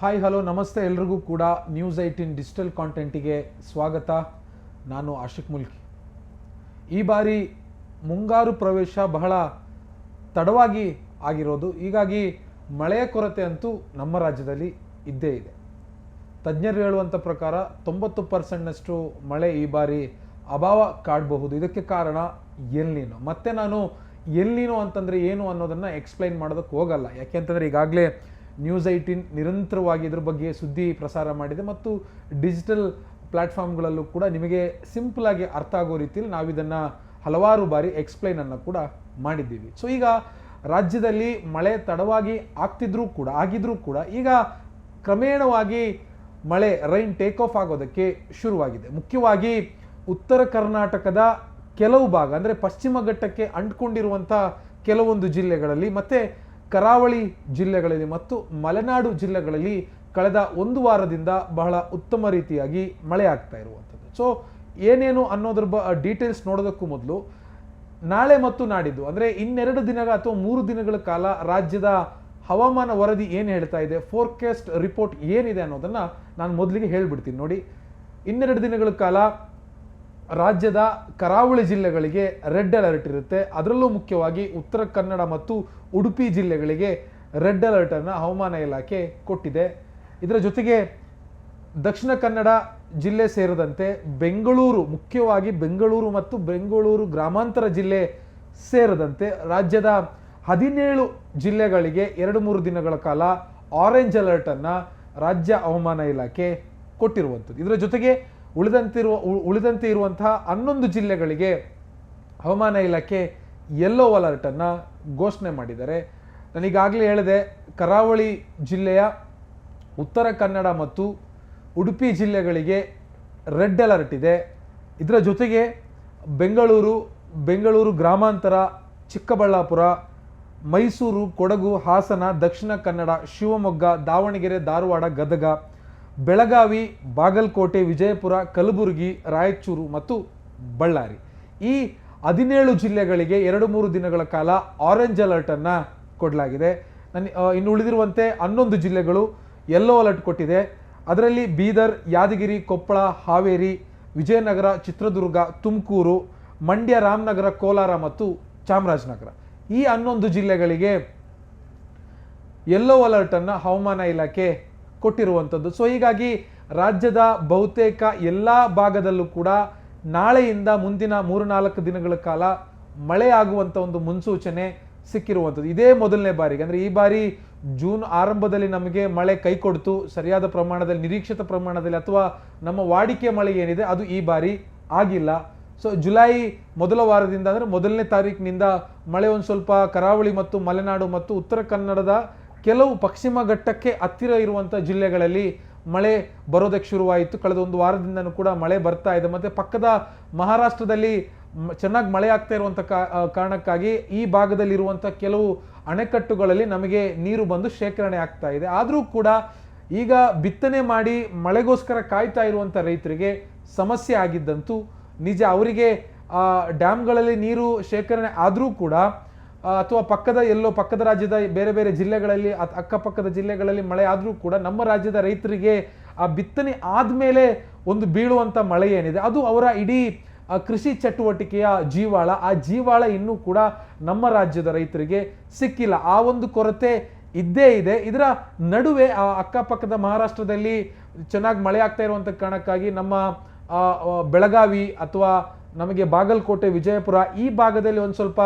Hi hello ನಮಸ್ತೆ ಎಲ್ರಿಗೂ ಕೂಡ ನ್ಯೂಸ್ 18 ಡಿಜಿಟಲ್ ಕಾಂಟೆಂಟಿಗೆ ಸ್ವಾಗತ. ನಾನು ಆಶಿಕ್ ಮುಲ್ಕಿ. ಈ ಬಾರಿ ಮುಂಗಾರು ಪ್ರವೇಶ ಬಹಳ ತಡವಾಗಿ ಆಗಿರೋದು, ಹೀಗಾಗಿ ಮಳೆಯ ಕೊರತೆ ಅಂತೂ ನಮ್ಮ ರಾಜ್ಯದಲ್ಲಿ ಇದ್ದೇ ಇದೆ. ತಜ್ಞರು ಹೇಳುವಂಥ ಪ್ರಕಾರ 90%ನಷ್ಟು ಮಳೆ ಈ ಬಾರಿ ಅಭಾವ ಕಾಡಬಹುದು. ಇದಕ್ಕೆ ಕಾರಣ ಎಲ್ ನೀನೋ. ಮತ್ತೆ ನಾನು ಎಲ್ ನೀನೋ ಅಂತಂದರೆ ಏನು ಅನ್ನೋದನ್ನು ಎಕ್ಸ್ಪ್ಲೈನ್ ಮಾಡೋದಕ್ಕೆ ಹೋಗಲ್ಲ, ಯಾಕೆಂತಂದರೆ ಈಗಾಗಲೇ ನ್ಯೂಸ್ 18 ನಿರಂತರವಾಗಿ ಇದ್ರ ಬಗ್ಗೆ ಸುದ್ದಿ ಪ್ರಸಾರ ಮಾಡಿದೆ ಮತ್ತು ಡಿಜಿಟಲ್ ಪ್ಲ್ಯಾಟ್ಫಾರ್ಮ್ಗಳಲ್ಲೂ ಕೂಡ ನಿಮಗೆ ಸಿಂಪಲ್ ಆಗಿ ಅರ್ಥ ಆಗೋ ರೀತಿಯಲ್ಲಿ ನಾವು ಇದನ್ನು ಹಲವಾರು ಬಾರಿ ಎಕ್ಸ್ಪ್ಲೈನನ್ನು ಕೂಡ ಮಾಡಿದ್ದೀವಿ. ಸೊ ಈಗ ರಾಜ್ಯದಲ್ಲಿ ಮಳೆ ತಡವಾಗಿ ಆಗಿದ್ರೂ ಕೂಡ ಈಗ ಕ್ರಮೇಣವಾಗಿ ಮಳೆ ರೈನ್ ಟೇಕ್ ಆಫ್ ಆಗೋದಕ್ಕೆ ಶುರುವಾಗಿದೆ. ಮುಖ್ಯವಾಗಿ ಉತ್ತರ ಕರ್ನಾಟಕದ ಕೆಲವು ಭಾಗ ಅಂದರೆ ಪಶ್ಚಿಮ ಘಟ್ಟಕ್ಕೆ ಅಂಟ್ಕೊಂಡಿರುವಂಥ ಕೆಲವೊಂದು ಜಿಲ್ಲೆಗಳಲ್ಲಿ ಮತ್ತು ಕರಾವಳಿ ಜಿಲ್ಲೆಗಳಲ್ಲಿ ಮತ್ತು ಮಲೆನಾಡು ಜಿಲ್ಲೆಗಳಲ್ಲಿ ಕಳೆದ ಒಂದು ವಾರದಿಂದ ಬಹಳ ಉತ್ತಮ ರೀತಿಯಾಗಿ ಮಳೆ ಆಗ್ತಾ ಇರುವಂಥದ್ದು. ಸೊ ಏನೇನು ಅನ್ನೋದ್ರ ಡೀಟೇಲ್ಸ್ ನೋಡೋದಕ್ಕೂ ಮೊದಲು ನಾಳೆ ಮತ್ತು ನಾಡಿದ್ದು ಅಂದರೆ ಇನ್ನೆರಡು ದಿನ ಅಥವಾ 3 ದಿನಗಳ ಕಾಲ ರಾಜ್ಯದ ಹವಾಮಾನ ವರದಿ ಏನು ಹೇಳ್ತಾ ಇದೆ, ಫೋರ್ಕಾಸ್ಟ್ ರಿಪೋರ್ಟ್ ಏನಿದೆ ಅನ್ನೋದನ್ನು ನಾನು ಮೊದಲಿಗೆ ಹೇಳ್ಬಿಡ್ತೀನಿ. ನೋಡಿ, ಇನ್ನೆರಡು ದಿನಗಳ ಕಾಲ ರಾಜ್ಯದ ಕರಾವಳಿ ಜಿಲ್ಲೆಗಳಿಗೆ ರೆಡ್ ಅಲರ್ಟ್ ಇರುತ್ತೆ. ಅದರಲ್ಲೂ ಮುಖ್ಯವಾಗಿ ಉತ್ತರ ಕನ್ನಡ ಮತ್ತು ಉಡುಪಿ ಜಿಲ್ಲೆಗಳಿಗೆ ರೆಡ್ ಅಲರ್ಟನ್ನು ಹವಾಮಾನ ಇಲಾಖೆ ಕೊಟ್ಟಿದೆ. ಇದರ ಜೊತೆಗೆ ದಕ್ಷಿಣ ಕನ್ನಡ ಜಿಲ್ಲೆ ಸೇರಿದಂತೆ ಬೆಂಗಳೂರು, ಮುಖ್ಯವಾಗಿ ಬೆಂಗಳೂರು ಮತ್ತು ಬೆಂಗಳೂರು ಗ್ರಾಮಾಂತರ ಜಿಲ್ಲೆ ಸೇರಿದಂತೆ ರಾಜ್ಯದ 17 ಜಿಲ್ಲೆಗಳಿಗೆ 2-3 ದಿನಗಳ ಕಾಲ ಆರೆಂಜ್ ಅಲರ್ಟನ್ನು ರಾಜ್ಯ ಹವಾಮಾನ ಇಲಾಖೆ ಕೊಟ್ಟಿರುವಂಥದ್ದು. ಇದರ ಜೊತೆಗೆ ಉಳಿದಂತೆ ಇರುವಂತಹ 11 ಜಿಲ್ಲೆಗಳಿಗೆ ಹವಾಮಾನ ಇಲಾಖೆ ಯೆಲ್ಲೋ ಅಲರ್ಟನ್ನು ಘೋಷಣೆ ಮಾಡಿದ್ದಾರೆ. ನಾನೀಗಾಗಲೇ ಹೇಳಿದೆ, ಕರಾವಳಿ ಜಿಲ್ಲೆಯ ಉತ್ತರ ಕನ್ನಡ ಮತ್ತು ಉಡುಪಿ ಜಿಲ್ಲೆಗಳಿಗೆ ರೆಡ್ ಅಲರ್ಟ್ ಇದೆ. ಇದರ ಜೊತೆಗೆ ಬೆಂಗಳೂರು ಗ್ರಾಮಾಂತರ, ಚಿಕ್ಕಬಳ್ಳಾಪುರ, ಮೈಸೂರು, ಕೊಡಗು, ಹಾಸನ, ದಕ್ಷಿಣ ಕನ್ನಡ, ಶಿವಮೊಗ್ಗ, ದಾವಣಗೆರೆ, ಧಾರವಾಡ, ಗದಗ, ಬೆಳಗಾವಿ, ಬಾಗಲಕೋಟೆ, ವಿಜಯಪುರ, ಕಲಬುರಗಿ, ರಾಯಚೂರು ಮತ್ತು ಬಳ್ಳಾರಿ, ಈ 17 ಜಿಲ್ಲೆಗಳಿಗೆ 2-3 ದಿನಗಳ ಕಾಲ ಆರೆಂಜ್ ಅಲರ್ಟನ್ನು ಕೊಡಲಾಗಿದೆ. ಇನ್ನು ಉಳಿದಿರುವಂತೆ 11 ಜಿಲ್ಲೆಗಳು ಯೆಲ್ಲೋ ಅಲರ್ಟ್ ಕೊಟ್ಟಿದೆ. ಅದರಲ್ಲಿ ಬೀದರ್, ಯಾದಗಿರಿ, ಕೊಪ್ಪಳ, ಹಾವೇರಿ, ವಿಜಯನಗರ, ಚಿತ್ರದುರ್ಗ, ತುಮಕೂರು, ಮಂಡ್ಯ, ರಾಮನಗರ, ಕೋಲಾರ ಮತ್ತು ಚಾಮರಾಜನಗರ, ಈ 11 ಜಿಲ್ಲೆಗಳಿಗೆ ಯೆಲ್ಲೋ ಅಲರ್ಟನ್ನು ಹವಾಮಾನ ಇಲಾಖೆ ಕೊಟ್ಟಿರುವಂಥದ್ದು. ಸೊ ಹೀಗಾಗಿ ರಾಜ್ಯದ ಬಹುತೇಕ ಎಲ್ಲ ಭಾಗದಲ್ಲೂ ಕೂಡ ನಾಳೆಯಿಂದ ಮುಂದಿನ 3-4 ದಿನಗಳ ಕಾಲ ಮಳೆ ಆಗುವಂಥ ಒಂದು ಮುನ್ಸೂಚನೆ ಸಿಕ್ಕಿರುವಂಥದ್ದು. ಇದೇ ಮೊದಲನೇ ಬಾರಿಗೆ, ಅಂದರೆ ಈ ಬಾರಿ ಜೂನ್ ಆರಂಭದಲ್ಲಿ ನಮಗೆ ಮಳೆ ಕೈ ಕೊಡ್ತು ಸರಿಯಾದ ಪ್ರಮಾಣದಲ್ಲಿ, ನಿರೀಕ್ಷಿತ ಪ್ರಮಾಣದಲ್ಲಿ, ಅಥವಾ ನಮ್ಮ ವಾಡಿಕೆ ಮಳೆ ಏನಿದೆ ಅದು ಈ ಬಾರಿ ಆಗಿಲ್ಲ. ಸೊ ಜುಲೈ ಮೊದಲ ವಾರದಿಂದ ಅಂದರೆ 1ನೇ ತಾರೀಕಿನಿಂದ ಮಳೆ ಒಂದು ಸ್ವಲ್ಪ ಕರಾವಳಿ ಮತ್ತು ಮಲೆನಾಡು ಮತ್ತು ಉತ್ತರ ಕನ್ನಡದ ಕೆಲವು ಪಶ್ಚಿಮ ಘಟ್ಟಕ್ಕೆ ಹತ್ತಿರ ಇರುವಂಥ ಜಿಲ್ಲೆಗಳಲ್ಲಿ ಮಳೆ ಬರೋದಕ್ಕೆ ಶುರುವಾಯಿತು. ಕಳೆದ ಒಂದು ವಾರದಿಂದನೂ ಕೂಡ ಮಳೆ ಬರ್ತಾ ಇದೆ. ಮತ್ತು ಪಕ್ಕದ ಮಹಾರಾಷ್ಟ್ರದಲ್ಲಿ ಚೆನ್ನಾಗಿ ಮಳೆ ಆಗ್ತಾ ಇರುವಂಥ ಕಾರಣಕ್ಕಾಗಿ ಈ ಭಾಗದಲ್ಲಿರುವಂಥ ಕೆಲವು ಅಣೆಕಟ್ಟುಗಳಲ್ಲಿ ನಮಗೆ ನೀರು ಬಂದು ಶೇಖರಣೆ ಆಗ್ತಾ ಇದೆ. ಆದರೂ ಕೂಡ ಈಗ ಬಿತ್ತನೆ ಮಾಡಿ ಮಳೆಗೋಸ್ಕರ ಕಾಯ್ತಾ ಇರುವಂಥ ರೈತರಿಗೆ ಸಮಸ್ಯೆ ಆಗಿದ್ದಂತೂ ನಿಜ. ಅವರಿಗೆ ಡ್ಯಾಮ್ಗಳಲ್ಲಿ ನೀರು ಶೇಖರಣೆ ಆದರೂ ಕೂಡ ಅಥವಾ ಪಕ್ಕದ ರಾಜ್ಯದ ಬೇರೆ ಬೇರೆ ಜಿಲ್ಲೆಗಳಲ್ಲಿ ಅಕ್ಕಪಕ್ಕದ ಜಿಲ್ಲೆಗಳಲ್ಲಿ ಮಳೆ ಆದರೂ ಕೂಡ ನಮ್ಮ ರಾಜ್ಯದ ರೈತರಿಗೆ ಆ ಬಿತ್ತನೆ ಆದಮೇಲೆ ಒಂದು ಬೀಳುವಂಥ ಮಳೆ ಏನಿದೆ ಅದು ಅವರ ಇಡೀ ಕೃಷಿ ಚಟುವಟಿಕೆಯ ಜೀವಾಳ. ಆ ಜೀವಾಳ ಇನ್ನೂ ಕೂಡ ನಮ್ಮ ರಾಜ್ಯದ ರೈತರಿಗೆ ಸಿಕ್ಕಿಲ್ಲ. ಆ ಒಂದು ಕೊರತೆ ಇದ್ದೇ ಇದೆ. ಇದರ ನಡುವೆ ಆ ಅಕ್ಕಪಕ್ಕದ ಮಹಾರಾಷ್ಟ್ರದಲ್ಲಿ ಚೆನ್ನಾಗಿ ಮಳೆ ಆಗ್ತಾ ಇರುವಂಥ ಕಾರಣಕ್ಕಾಗಿ ನಮ್ಮ ಬೆಳಗಾವಿ ಅಥವಾ ನಮಗೆ ಬಾಗಲಕೋಟೆ, ವಿಜಯಪುರ ಈ ಭಾಗದಲ್ಲಿ ಒಂದು ಸ್ವಲ್ಪ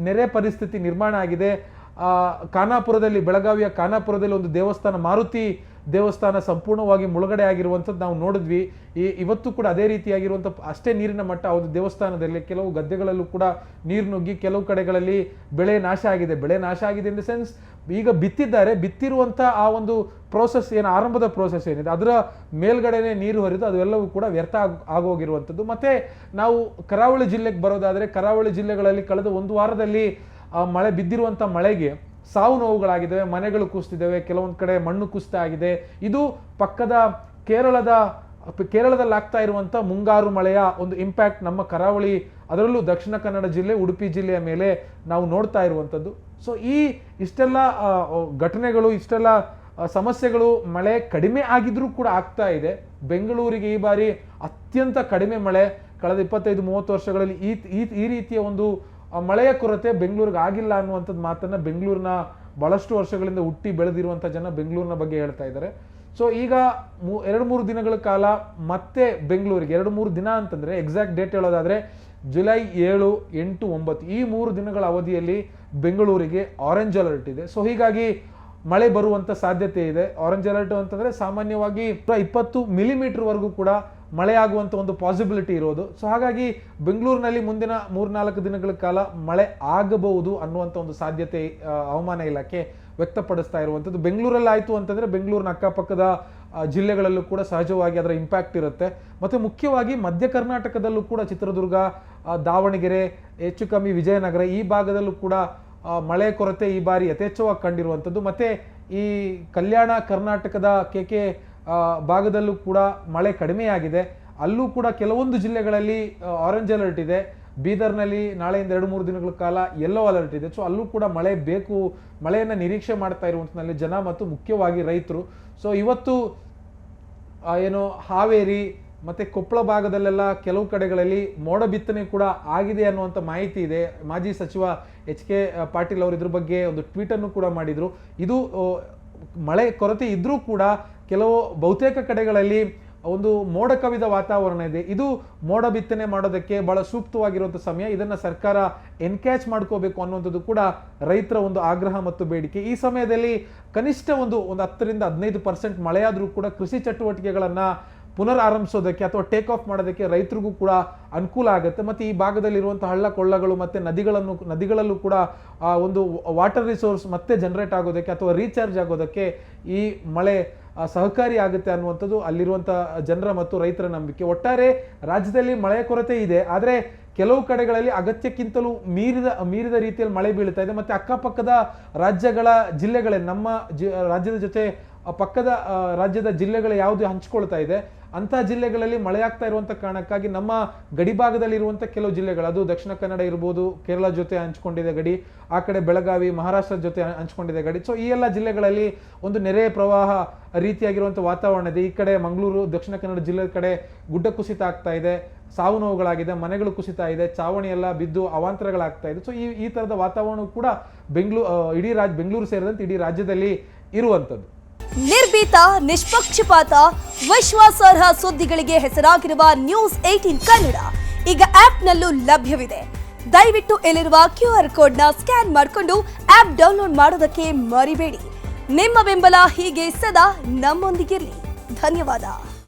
ನೆರೆ ಪರಿಸ್ಥಿತಿ ನಿರ್ಮಾಣ ಆಗಿದೆ. ಖಾನಾಪುರದಲ್ಲಿ, ಬೆಳಗಾವಿಯ ಖಾನಾಪುರದಲ್ಲಿ ಒಂದು ದೇವಸ್ಥಾನ, ಮಾರುತಿ ದೇವಸ್ಥಾನ ಸಂಪೂರ್ಣವಾಗಿ ಮುಳುಗಡೆ ಆಗಿರುವಂಥದ್ದು ನಾವು ನೋಡಿದ್ವಿ. ಇವತ್ತು ಕೂಡ ಅದೇ ರೀತಿಯಾಗಿರುವಂಥ ಅಷ್ಟೇ ನೀರಿನ ಮಟ್ಟ ಒಂದು ದೇವಸ್ಥಾನದಲ್ಲಿ, ಕೆಲವು ಗದ್ದೆಗಳಲ್ಲೂ ಕೂಡ ನೀರು ನುಗ್ಗಿ ಕೆಲವು ಕಡೆಗಳಲ್ಲಿ ಬೆಳೆ ನಾಶ ಆಗಿದೆ ಇನ್ ದ ಸೆನ್ಸ್ ಈಗ ಬಿತ್ತಿರುವಂಥ ಆ ಒಂದು ಪ್ರೋಸೆಸ್ ಏನು, ಆರಂಭದ ಪ್ರೋಸೆಸ್ ಏನಿದೆ ಅದರ ಮೇಲ್ಗಡೆನೆ ನೀರು ಹರಿದು ಅದೆಲ್ಲವೂ ಕೂಡ ವ್ಯರ್ಥ ಆಗೋಗಿರುವಂಥದ್ದು. ಮತ್ತು ನಾವು ಕರಾವಳಿ ಜಿಲ್ಲೆಗೆ ಬರೋದಾದರೆ, ಕರಾವಳಿ ಜಿಲ್ಲೆಗಳಲ್ಲಿ ಕಳೆದ ಒಂದು ವಾರದಲ್ಲಿ ಮಳೆ ಬಿದ್ದಿರುವಂಥ ಮಳೆಗೆ ಸಾವು ನೋವುಗಳಾಗಿದ್ದಾವೆ, ಮನೆಗಳು ಕುಸಿದಿದ್ದಾವೆ, ಕೆಲವೊಂದು ಕಡೆ ಮಣ್ಣು ಕುಸಿತ ಆಗಿದೆ. ಇದು ಪಕ್ಕದ ಕೇರಳದಲ್ಲಿ ಆಗ್ತಾ ಇರುವಂಥ ಮುಂಗಾರು ಮಳೆಯ ಒಂದು ಇಂಪ್ಯಾಕ್ಟ್ ನಮ್ಮ ಕರಾವಳಿ, ಅದರಲ್ಲೂ ದಕ್ಷಿಣ ಕನ್ನಡ ಜಿಲ್ಲೆ, ಉಡುಪಿ ಜಿಲ್ಲೆಯ ಮೇಲೆ ನಾವು ನೋಡ್ತಾ ಇರುವಂಥದ್ದು. ಸೊ ಇಷ್ಟೆಲ್ಲ ಘಟನೆಗಳು, ಇಷ್ಟೆಲ್ಲ ಸಮಸ್ಯೆಗಳು ಮಳೆ ಕಡಿಮೆ ಆಗಿದ್ರೂ ಕೂಡ ಆಗ್ತಾ ಇದೆ. ಬೆಂಗಳೂರಿಗೆ ಈ ಬಾರಿ ಅತ್ಯಂತ ಕಡಿಮೆ ಮಳೆ ಕಳೆದ 25-30 ವರ್ಷಗಳಲ್ಲಿ ಈ ರೀತಿಯ ಒಂದು ಮಳೆಯ ಕೊರತೆ ಬೆಂಗಳೂರಿಗೆ ಆಗಿಲ್ಲ ಅನ್ನುವಂಥದ್ದು ಮಾತನ್ನ ಬೆಂಗಳೂರಿನ ಬಹಳಷ್ಟು ವರ್ಷಗಳಿಂದ ಹುಟ್ಟಿ ಬೆಳೆದಿರುವಂಥ ಜನ ಬೆಂಗಳೂರಿನ ಬಗ್ಗೆ ಹೇಳ್ತಾ ಇದ್ದಾರೆ. ಸೊ ಈಗ 2-3 ದಿನಗಳ ಕಾಲ ಮತ್ತೆ ಬೆಂಗಳೂರಿಗೆ 2-3 ದಿನ ಅಂತಂದ್ರೆ ಎಕ್ಸಾಕ್ಟ್ ಡೇಟ್ ಹೇಳೋದಾದ್ರೆ ಜುಲೈ 7, 8, 9 ಈ 3 ದಿನಗಳ ಅವಧಿಯಲ್ಲಿ ಬೆಂಗಳೂರಿಗೆ ಆರೆಂಜ್ ಅಲರ್ಟ್ ಇದೆ. ಸೊ ಹೀಗಾಗಿ ಮಳೆ ಬರುವಂತ ಸಾಧ್ಯತೆ ಇದೆ. ಆರೆಂಜ್ ಅಲರ್ಟ್ ಅಂತಂದ್ರೆ ಸಾಮಾನ್ಯವಾಗಿ 20 ಮಿಲಿಮೀಟರ್ ವರೆಗೂ ಕೂಡ ಮಳೆ ಆಗುವಂತ ಒಂದು ಪಾಸಿಬಿಲಿಟಿ ಇರೋದು. ಸೊ ಹಾಗಾಗಿ ಬೆಂಗಳೂರಿನಲ್ಲಿ ಮುಂದಿನ 3-4 ದಿನಗಳ ಕಾಲ ಮಳೆ ಆಗಬಹುದು ಅನ್ನುವಂಥ ಒಂದು ಸಾಧ್ಯತೆ ಹವಾಮಾನ ಇಲಾಖೆ ವ್ಯಕ್ತಪಡಿಸ್ತಾ ಇರುವಂಥದ್ದು. ಬೆಂಗಳೂರಲ್ಲಿ ಆಯಿತು ಅಂತಂದ್ರೆ ಬೆಂಗಳೂರಿನ ಅಕ್ಕಪಕ್ಕದ ಜಿಲ್ಲೆಗಳಲ್ಲೂ ಕೂಡ ಸಹಜವಾಗಿ ಅದರ ಇಂಪ್ಯಾಕ್ಟ್ ಇರುತ್ತೆ. ಮತ್ತು ಮುಖ್ಯವಾಗಿ ಮಧ್ಯ ಕರ್ನಾಟಕದಲ್ಲೂ ಕೂಡ ಚಿತ್ರದುರ್ಗ, ದಾವಣಗೆರೆ, ಹೆಚ್ಚು ಕಮ್ಮಿ ವಿಜಯನಗರ ಈ ಭಾಗದಲ್ಲೂ ಕೂಡ ಮಳೆ ಕೊರತೆ ಈ ಬಾರಿ ಯಥೇಚ್ಛವಾಗಿ ಕಂಡಿರುವಂಥದ್ದು. ಮತ್ತೆ ಈ ಕಲ್ಯಾಣ ಕರ್ನಾಟಕದ ಕೆಕೆ ಭಾಗದಲ್ಲೂ ಕೂಡ ಮಳೆ ಕಡಿಮೆಯಾಗಿದೆ. ಅಲ್ಲೂ ಕೂಡ ಕೆಲವೊಂದು ಜಿಲ್ಲೆಗಳಲ್ಲಿ ಆರೆಂಜ್ ಅಲರ್ಟ್ ಇದೆ. ಬೀದರ್ನಲ್ಲಿ ನಾಳೆಯಿಂದ 2-3 ದಿನಗಳ ಕಾಲ ಯೆಲ್ಲೋ ಅಲರ್ಟ್ ಇದೆ. ಸೊ ಅಲ್ಲೂ ಕೂಡ ಮಳೆ ಬೇಕು, ಮಳೆಯನ್ನು ನಿರೀಕ್ಷೆ ಮಾಡ್ತಾ ಇರುವಂಥದ್ದಲ್ಲಿ ಜನ ಮತ್ತು ಮುಖ್ಯವಾಗಿ ರೈತರು. ಸೊ ಇವತ್ತು ಏನು ಹಾವೇರಿ ಮತ್ತೆ ಕೊಪ್ಪಳ ಭಾಗದಲ್ಲೆಲ್ಲ ಕೆಲವು ಕಡೆಗಳಲ್ಲಿ ಮೋಡ ಬಿತ್ತನೆ ಕೂಡ ಆಗಿದೆ ಅನ್ನುವಂಥ ಮಾಹಿತಿ ಇದೆ. ಮಾಜಿ ಸಚಿವ HK ಪಾಟೀಲ್ ಅವರು ಇದ್ರ ಬಗ್ಗೆ ಒಂದು ಟ್ವೀಟ್ ಅನ್ನು ಕೂಡ ಮಾಡಿದ್ರು. ಇದು ಮಳೆ ಕೊರತೆ ಇದ್ರೂ ಕೂಡ ಕೆಲವು ಬಹುತೇಕ ಕಡೆಗಳಲ್ಲಿ ಒಂದು ಮೋಡ ಕವಿದ ವಾತಾವರಣ ಇದೆ. ಇದು ಮೋಡ ಬಿತ್ತನೆ ಮಾಡೋದಕ್ಕೆ ಬಹಳ ಸೂಕ್ತವಾಗಿರುವಂಥ ಸಮಯ. ಇದನ್ನ ಸರ್ಕಾರ ಎನ್ಕ್ಯಾಚ್ ಮಾಡ್ಕೋಬೇಕು ಅನ್ನುವಂಥದ್ದು ಕೂಡ ರೈತರ ಒಂದು ಆಗ್ರಹ ಮತ್ತು ಬೇಡಿಕೆ. ಈ ಸಮಯದಲ್ಲಿ ಕನಿಷ್ಠ ಒಂದು 10-15% ಮಳೆಯಾದ್ರೂ ಕೂಡ ಕೃಷಿ ಚಟುವಟಿಕೆಗಳನ್ನ ಪುನರ್ ಆರಂಭಿಸೋದಕ್ಕೆ ಅಥವಾ ಟೇಕ್ ಆಫ್ ಮಾಡೋದಕ್ಕೆ ರೈತರಿಗೂ ಕೂಡ ಅನುಕೂಲ ಆಗುತ್ತೆ. ಮತ್ತೆ ಈ ಭಾಗದಲ್ಲಿರುವಂತಹ ಹಳ್ಳ ಕೊಳ್ಳಗಳು ಮತ್ತೆ ನದಿಗಳಲ್ಲೂ ಕೂಡ ಒಂದು ವಾಟರ್ ರಿಸೋರ್ಸ್ ಮತ್ತೆ ಜನರೇಟ್ ಆಗೋದಕ್ಕೆ ಅಥವಾ ರೀಚಾರ್ಜ್ ಆಗೋದಕ್ಕೆ ಈ ಮಳೆ ಸಹಕಾರಿ ಆಗುತ್ತೆ ಅನ್ನುವಂಥದ್ದು ಅಲ್ಲಿರುವಂಥ ಜನರ ಮತ್ತು ರೈತರ ನಂಬಿಕೆ. ಒಟ್ಟಾರೆ ರಾಜ್ಯದಲ್ಲಿ ಮಳೆಯ ಕೊರತೆ ಇದೆ, ಆದರೆ ಕೆಲವು ಕಡೆಗಳಲ್ಲಿ ಅಗತ್ಯಕ್ಕಿಂತಲೂ ಮೀರಿದ ರೀತಿಯಲ್ಲಿ ಮಳೆ ಬೀಳ್ತಾ ಇದೆ. ಮತ್ತೆ ಅಕ್ಕಪಕ್ಕದ ರಾಜ್ಯಗಳ ಜಿಲ್ಲೆಗಳೇ ನಮ್ಮ ರಾಜ್ಯದ ಜೊತೆ ಪಕ್ಕದ ರಾಜ್ಯದ ಜಿಲ್ಲೆಗಳು ಯಾವುದು ಹಂಚ್ಕೊಳ್ತಾ ಇದೆ ಅಂತಹ ಜಿಲ್ಲೆಗಳಲ್ಲಿ ಮಳೆ ಆಗ್ತಾ ಇರುವಂತ ಕಾರಣಕ್ಕಾಗಿ ನಮ್ಮ ಗಡಿ ಭಾಗದಲ್ಲಿ ಇರುವಂತ ಕೆಲವು ಜಿಲ್ಲೆಗಳು, ಅದು ದಕ್ಷಿಣ ಕನ್ನಡ ಇರ್ಬೋದು, ಕೇರಳ ಜೊತೆ ಹಂಚ್ಕೊಂಡಿದೆ ಗಡಿ, ಆ ಕಡೆ ಬೆಳಗಾವಿ, ಮಹಾರಾಷ್ಟ್ರ ಜೊತೆ ಹಂಚ್ಕೊಂಡಿದೆ ಗಡಿ. ಸೊ ಈ ಎಲ್ಲ ಜಿಲ್ಲೆಗಳಲ್ಲಿ ಒಂದು ನೆರೆ ಪ್ರವಾಹ ರೀತಿಯಾಗಿರುವಂಥ ವಾತಾವರಣ ಇದೆ. ಈ ಕಡೆ ಮಂಗಳೂರು, ದಕ್ಷಿಣ ಕನ್ನಡ ಜಿಲ್ಲೆ ಕಡೆ ಗುಡ್ಡ ಕುಸಿತ ಆಗ್ತಾ ಇದೆ, ಸಾವು ನೋವುಗಳಾಗಿದೆ, ಮನೆಗಳು ಕುಸಿತ ಇದೆ, ಚಾವಣಿ ಎಲ್ಲ ಬಿದ್ದು ಅವಾಂತರಗಳಾಗ್ತಾ ಇದೆ. ಸೊ ಈ ತರದ ವಾತಾವರಣ ಕೂಡ ಬೆಂಗಳೂರು ಸೇರಿದಂತೆ ಇಡೀ ರಾಜ್ಯದಲ್ಲಿ ಇರುವಂಥದ್ದು. ನಿರ್ಭೀತ, ನಿಷ್ಪಕ್ಷಪಾತ, ವಿಶ್ವಾಸಾರ್ಹ ಸುದ್ದಿಗಳಿಗೆ ಹೆಸರಾಗಿರುವ ನ್ಯೂಸ್ 18 ಕನ್ನಡ ಈಗ ಆಪ್ನಲ್ಲೂ ಲಭ್ಯವಿದೆ. ದಯವಿಟ್ಟು ಇಲ್ಲಿರುವ QR ಕೋಡ್ನ ಸ್ಕ್ಯಾನ್ ಮಾಡಿಕೊಂಡು ಆಪ್ ಡೌನ್ಲೋಡ್ ಮಾಡೋದಕ್ಕೆ ಮರಿಬೇಡಿ. ನಿಮ್ಮ ಬೆಂಬಲ ಹೀಗೆ ಸದಾ ನಮ್ಮೊಂದಿಗಿರಲಿ. ಧನ್ಯವಾದ.